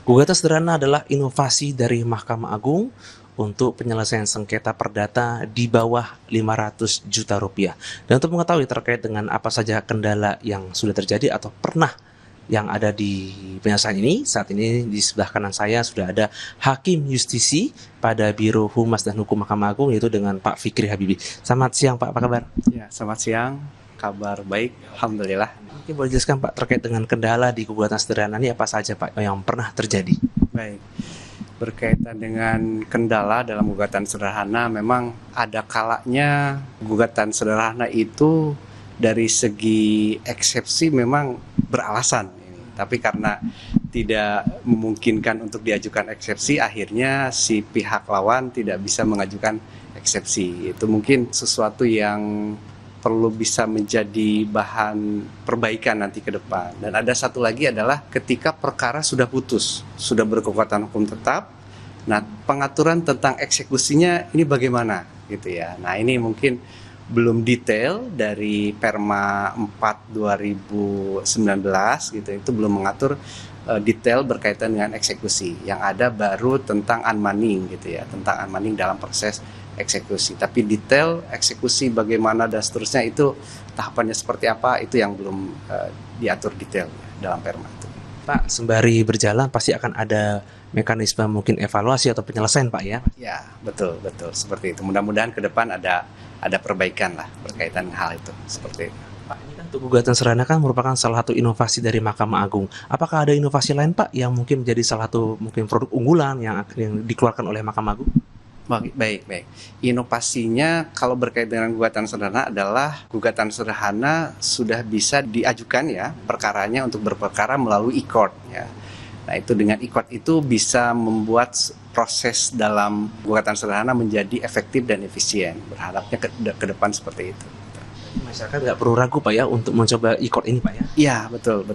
Gugatan sederhana adalah inovasi dari Mahkamah Agung untuk penyelesaian sengketa perdata di bawah 500 juta rupiah. Dan untuk mengetahui terkait dengan apa saja kendala yang sudah terjadi atau pernah yang ada di penyelesaian ini, saat ini di sebelah kanan saya sudah ada Hakim Justisi pada Biro Humas dan Hukum Mahkamah Agung, yaitu dengan Pak Fikri Habibie. Selamat siang Pak, apa kabar? Ya, selamat siang. Kabar baik, alhamdulillah. Mungkin boleh jelaskan Pak terkait dengan kendala di gugatan sederhana ini apa saja Pak yang pernah terjadi? Baik. Berkaitan dengan kendala dalam gugatan sederhana, memang ada kalanya gugatan sederhana itu dari segi eksepsi memang beralasan. Tapi karena tidak memungkinkan untuk diajukan eksepsi, akhirnya si pihak lawan tidak bisa mengajukan eksepsi. Itu mungkin sesuatu yang perlu bisa menjadi bahan perbaikan nanti ke depan. Dan ada satu lagi adalah ketika perkara sudah putus, sudah berkekuatan hukum tetap, nah pengaturan tentang eksekusinya ini bagaimana gitu ya. Nah ini mungkin belum detail dari Perma 4 2019 gitu, itu belum mengatur detail berkaitan dengan eksekusi. Yang ada baru tentang unmoneying gitu ya, tentang unmoneying dalam proses eksekusi. Tapi detail eksekusi bagaimana dan seterusnya itu tahapannya seperti apa itu yang belum diatur detail dalam Perma itu. Pak, sembari berjalan pasti akan ada mekanisme mungkin evaluasi atau penyelesaian Pak ya? Ya, betul seperti itu. Mudah-mudahan ke depan ada perbaikan lah berkaitan hal itu seperti itu. Pak, ini kan untuk gugatan sederhana kan merupakan salah satu inovasi dari Mahkamah Agung. Apakah ada inovasi lain Pak yang mungkin menjadi salah satu mungkin produk unggulan yang dikeluarkan oleh Mahkamah Agung? Baik. Inovasinya kalau berkait dengan gugatan sederhana adalah gugatan sederhana sudah bisa diajukan ya perkaranya untuk berperkara melalui e-court ya. Nah itu dengan e-court itu bisa membuat proses dalam gugatan sederhana menjadi efektif dan efisien. Berharapnya ke depan seperti itu. Masyarakat nggak perlu ragu Pak ya untuk mencoba e-court ini Pak ya? Iya betul.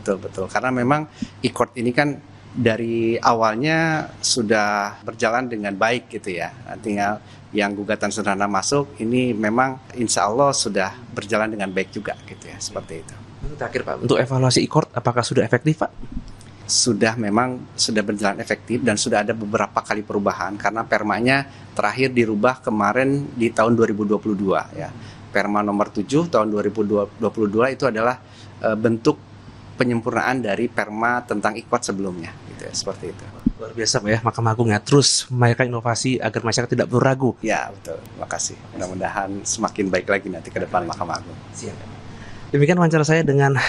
Karena memang e-court ini kan dari awalnya sudah berjalan dengan baik gitu ya. Tinggal yang gugatan sederhana masuk ini memang insya Allah sudah berjalan dengan baik juga gitu ya, seperti itu. Terakhir Pak, untuk evaluasi e-court apakah sudah efektif Pak? Memang sudah berjalan efektif dan sudah ada beberapa kali perubahan karena permanya terakhir dirubah kemarin di tahun 2022 ya. Perma nomor 7 tahun 2022 itu adalah bentuk penyempurnaan dari perma tentang e-court sebelumnya gitu ya, seperti itu. Luar biasa Pak ya, Mahkamah Agung ya terus melahirkan inovasi agar masyarakat tidak perlu ragu. Ya betul, terima kasih. Mudah-mudahan semakin baik lagi nanti ke depan Mahkamah Agung. Siap. Demikian wawancara saya dengan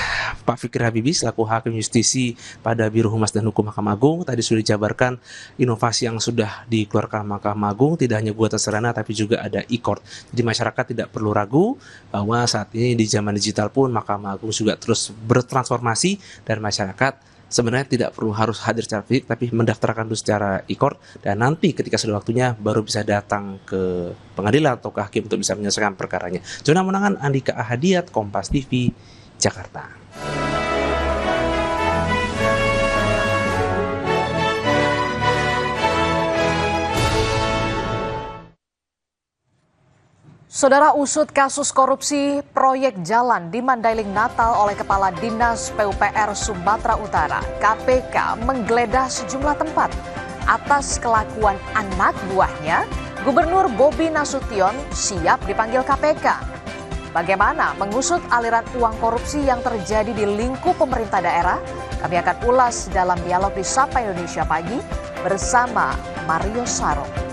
Pak Fikri Habibie selaku Hakim Justisi pada Biro Humas dan Hukum Mahkamah Agung. Tadi sudah dijabarkan inovasi yang sudah dikeluarkan Mahkamah Agung, tidak hanya gugatan sederhana tapi juga ada e-court. Jadi masyarakat tidak perlu ragu bahwa saat ini di zaman digital pun Mahkamah Agung juga terus bertransformasi dan masyarakat sebenarnya tidak perlu harus hadir secara fisik tapi mendaftarkan dulu secara e-court dan nanti ketika sudah waktunya baru bisa datang ke pengadilan atau ke hakim untuk bisa menyelesaikan perkaranya. Jona Menangan, Andika Ahadiat, Kompas TV, Jakarta. Saudara, usut kasus korupsi proyek jalan di Mandailing Natal oleh Kepala Dinas PUPR Sumatera Utara, KPK menggeledah sejumlah tempat. Atas kelakuan anak buahnya, Gubernur Bobi Nasution siap dipanggil KPK. Bagaimana mengusut aliran uang korupsi yang terjadi di lingkup pemerintah daerah? Kami akan ulas dalam dialog di Sapa Indonesia Pagi bersama Mario Sarong.